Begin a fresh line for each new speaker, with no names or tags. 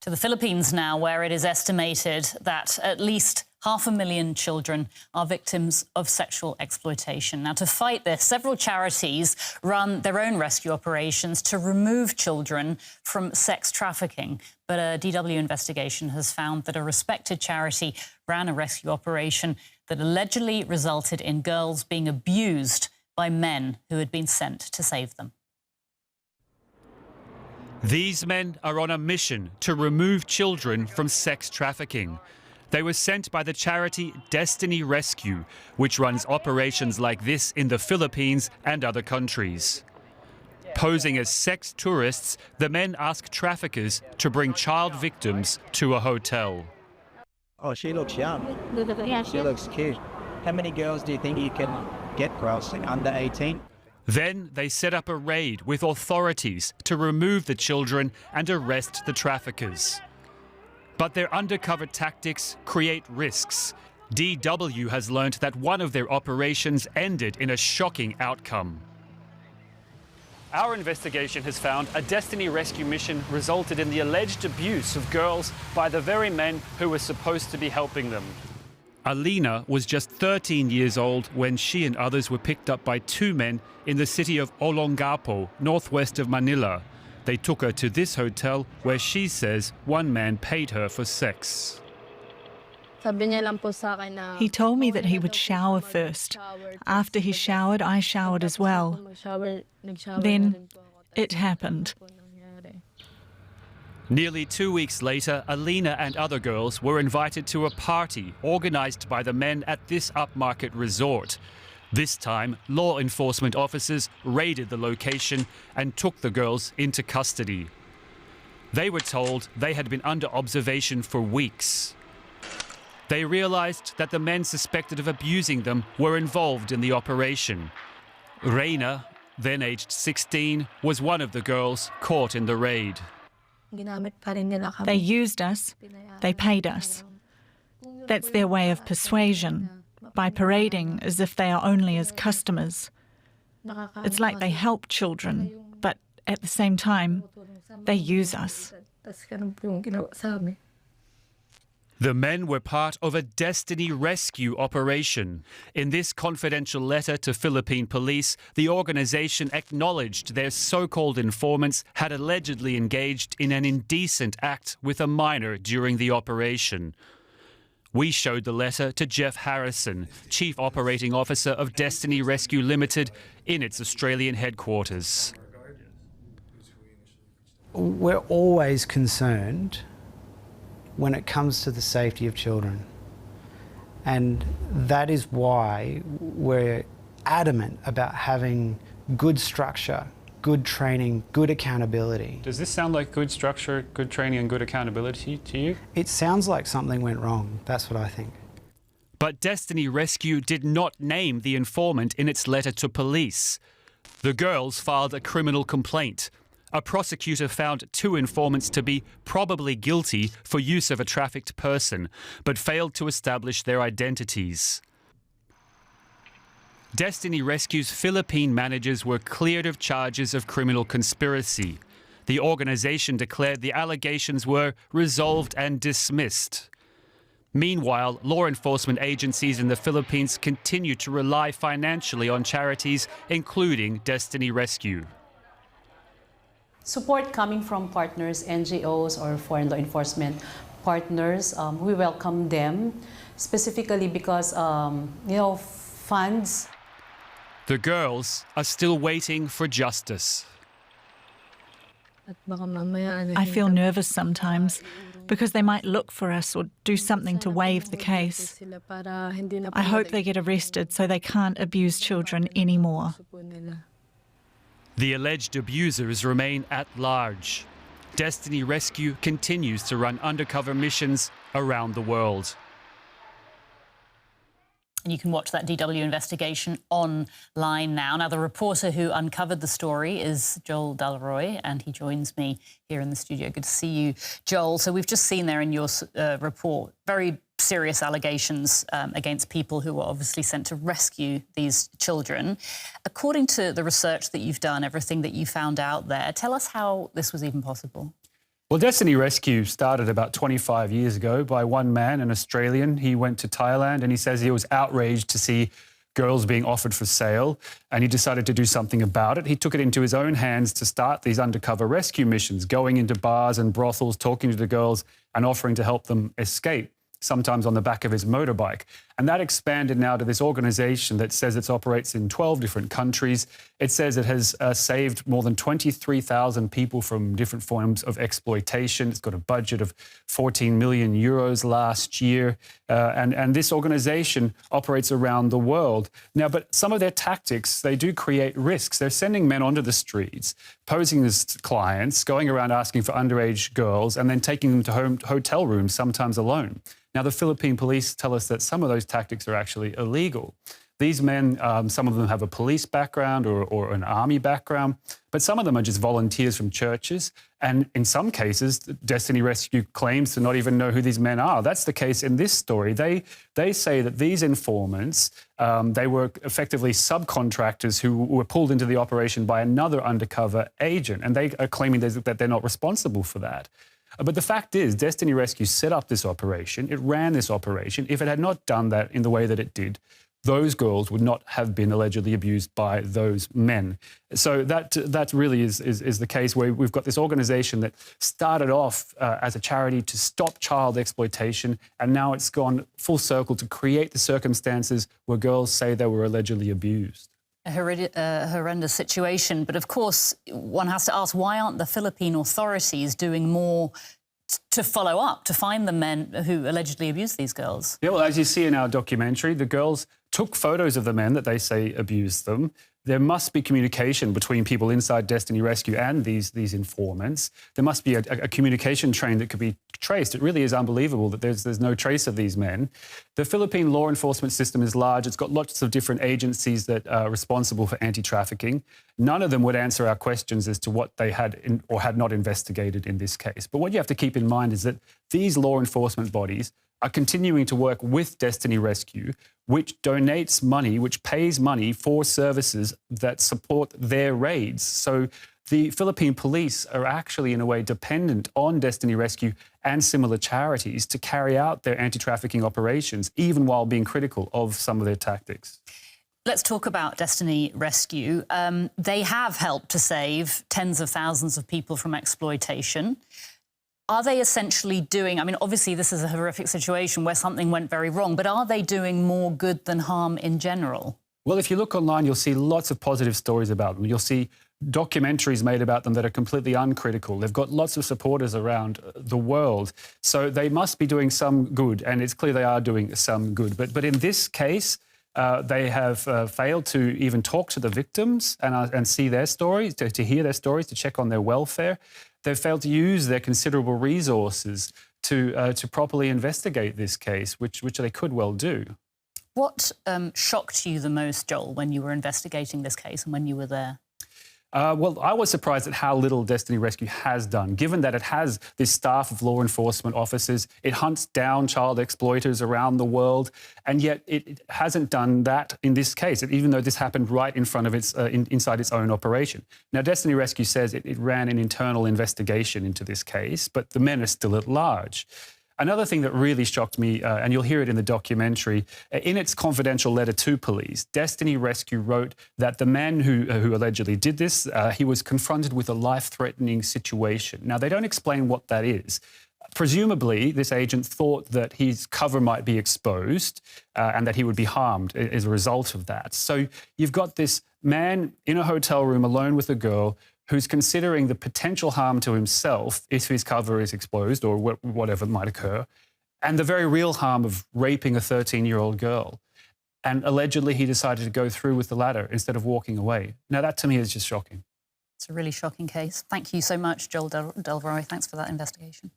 To the Philippines now, where it is estimated that at least 500,000 children are victims of sexual exploitation. Now, to fight this, several charities run their own rescue operations to remove children from sex trafficking. But a DW investigation has found that a respected charity ran a rescue operation that allegedly resulted in girls being abused by men who had been sent to save them.
These men are on a mission to remove children from sex trafficking. They were sent by the charity Destiny Rescue, which runs operations like this in the Philippines and other countries. Posing as sex tourists, the men ask traffickers to bring child victims to a hotel.
Oh, she looks young. She looks cute. How many girls do you think you can get, girls under 18?
Then they set up a raid with authorities to remove the children and arrest the traffickers. But their undercover tactics create risks. DW has learnt that one of their operations ended in a shocking outcome. Our investigation has found a Destiny Rescue mission resulted in the alleged abuse of girls by the very men who were supposed to be helping them. Alina was just 13 years old when she and others were picked up by two men in the city of Olongapo, northwest of Manila. They took her to this hotel where she says one man paid her for sex.
He told me that he would shower first. After he showered, I showered as well. Then it happened.
Nearly 2 weeks later, Alina and other girls were invited to a party organised by the men at this upmarket resort. This time, law enforcement officers raided the location and took the girls into custody. They were told they had been under observation for weeks. They realised that the men suspected of abusing them were involved in the operation. Reina, then aged 16, was one of the girls caught in the raid.
They used us, they paid us. That's their way of persuasion, by parading as if they are only as customers. It's like they help children, but at the same time, they use us.
The men were part of a Destiny Rescue operation. In this confidential letter to Philippine police, the organisation acknowledged their so-called informants had allegedly engaged in an indecent act with a minor during the operation. We showed the letter to Jeff Harrison, Chief Operating Officer of Destiny Rescue Limited, in its Australian headquarters.
We're always concerned when it comes to the safety of children. And that is why we're adamant about having good structure, good training, good accountability.
Does this sound like good structure, good training and good accountability to you?
It sounds like something went wrong, that's what I think.
But Destiny Rescue did not name the informant in its letter to police. The girls filed a criminal complaint. A prosecutor found two informants to be probably guilty for use of a trafficked person, but failed to establish their identities. Destiny Rescue's Philippine managers were cleared of charges of criminal conspiracy. The organisation declared the allegations were resolved and dismissed. Meanwhile, law enforcement agencies in the Philippines continue to rely financially on charities, including Destiny Rescue.
Support coming from partners, NGOs or foreign law enforcement partners, we welcome them, specifically because, funds.
The girls are still waiting for justice.
I feel nervous sometimes because they might look for us or do something to waive the case. I hope they get arrested so they can't abuse children anymore.
The alleged abusers remain at large. Destiny Rescue continues to run undercover missions around the world.
And you can watch that DW investigation online now. Now, the reporter who uncovered the story is Joel Dalroy, and he joins me here in the studio. Good to see you, Joel. So we've just seen there in your report very serious allegations against people who were obviously sent to rescue these children. According to the research that you've done, everything that you found out there, tell us how this was even possible.
Well, Destiny Rescue started about 25 years ago by one man, an Australian. He went to Thailand and he says he was outraged to see girls being offered for sale, and he decided to do something about it. He took it into his own hands to start these undercover rescue missions, going into bars and brothels, talking to the girls and offering to help them escape, sometimes on the back of his motorbike. And that expanded now to this organisation that says it operates in 12 different countries. It says it has saved more than 23,000 people from different forms of exploitation. It's got a budget of 14 million euros last year. And this organisation operates around the world. Now, but some of their tactics, they do create risks. They're sending men onto the streets, posing as clients, going around asking for underage girls, and then taking them to hotel rooms, sometimes alone. Now, the Philippine police tell us that some of those tactics are actually illegal. These men, some of them have a police background or an army background, but some of them are just volunteers from churches. And in some cases, Destiny Rescue claims to not even know who these men are. That's the case in this story. They say that these informants, they were effectively subcontractors who were pulled into the operation by another undercover agent, and they are claiming that they're not responsible for that. But the fact is, Destiny Rescue set up this operation. It ran this operation. If it had not done that in the way that it did, those girls would not have been allegedly abused by those men. So that really is the case where we've got this organisation that started off as a charity to stop child exploitation, and now it's gone full circle to create the circumstances where girls say they were allegedly abused.
A horrendous situation. But of course, one has to ask, why aren't the Philippine authorities doing more to follow up, to find the men who allegedly abused these girls?
Yeah, well, as you see in our documentary, the girls took photos of the men that they say abused them. There must be communication between people inside Destiny Rescue and these informants. There must be a communication train that could be traced. It really is unbelievable that there's no trace of these men. The Philippine law enforcement system is large. It's got lots of different agencies that are responsible for anti-trafficking. None of them would answer our questions as to what they had or had not investigated in this case. But what you have to keep in mind is that these law enforcement bodies are continuing to work with Destiny Rescue, which donates money, which pays money for services that support their raids. So the Philippine police are actually, in a way, dependent on Destiny Rescue and similar charities to carry out their anti-trafficking operations, even while being critical of some of their tactics.
Let's talk about Destiny Rescue. They have helped to save tens of thousands of people from exploitation. Are they essentially doing, I mean, obviously this is a horrific situation where something went very wrong, but are they doing more good than harm in general?
Well, if you look online, you'll see lots of positive stories about them. You'll see documentaries made about them that are completely uncritical. They've got lots of supporters around the world. So they must be doing some good, and it's clear they are doing some good. But in this case, they have failed to even talk to the victims and see their stories, to hear their stories, to check on their welfare. They've failed to use their considerable resources to properly investigate this case, which they could well do.
What shocked you the most, Joel, when you were investigating this case and when you were there?
Well, I was surprised at how little Destiny Rescue has done, given that it has this staff of law enforcement officers. It hunts down child exploiters around the world, and yet it hasn't done that in this case, even though this happened right in front of inside its own operation. Now, Destiny Rescue says it ran an internal investigation into this case, but the men are still at large. Another thing that really shocked me, and you'll hear it in the documentary, in its confidential letter to police, Destiny Rescue wrote that the man who allegedly did this, he was confronted with a life-threatening situation. Now, they don't explain what that is. Presumably, this agent thought that his cover might be exposed and that he would be harmed as a result of that. So you've got this man in a hotel room alone with a girl who's considering the potential harm to himself if his cover is exposed or whatever might occur, and the very real harm of raping a 13-year-old girl. And allegedly he decided to go through with the latter instead of walking away. Now, that to me is just shocking.
It's a really shocking case. Thank you so much, Joel Delroy. Thanks for that investigation.